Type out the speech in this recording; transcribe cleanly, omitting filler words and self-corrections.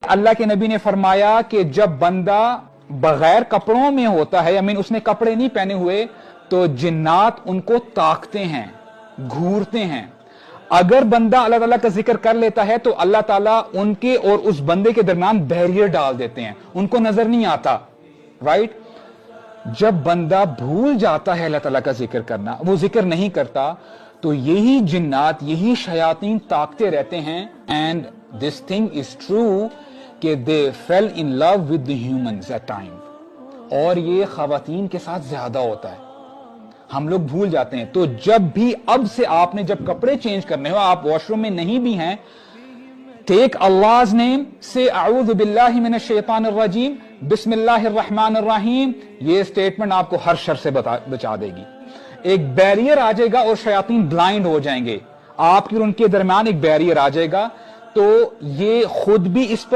अल्लाह के नबी ने फरमाया कि जब बंदा बगैर कपड़ों में होता है, उसने कपड़े नहीं पहने हुए, तो जिन्नात उनको ताकते हैं, घूरते हैं। अगर बंदा अल्लाह ताला का जिक्र कर लेता है तो अल्लाह ताला उनके और उस बंदे के दरमियान बैरियर डाल देते हैं, उनको नजर नहीं आता। राइट? जब बंदा भूल जाता है अल्लाह ताला का जिक्र करना, वो जिक्र नहीं करता, तो यही जिन्नात, यही शयातीन ताकते रहते हैं। And this thing is true कि they fell in love with the humans at time, और ये खवातीन के साथ ज्यादा होता है, हम लोग भूल जाते हैं। तो जब भी अब से आपने जब कपड़े चेंज करने हो, आप वॉशरूम में नहीं भी हैं, टेक अल्लाह's नेम से अऊज़ु बिल्लाहि मिनश शैतानिर रजीम, बिस्मिल्लाहिर रहमानिर रहीम, ये स्टेटमेंट आपको हर शर से बचा देगी। एक बैरियर आ जाएगा और शयातीन ब्लाइंड हो जाएंगे, आपके और उनके दरमियान एक बैरियर आ जाएगा। तो ये खुद भी इस पर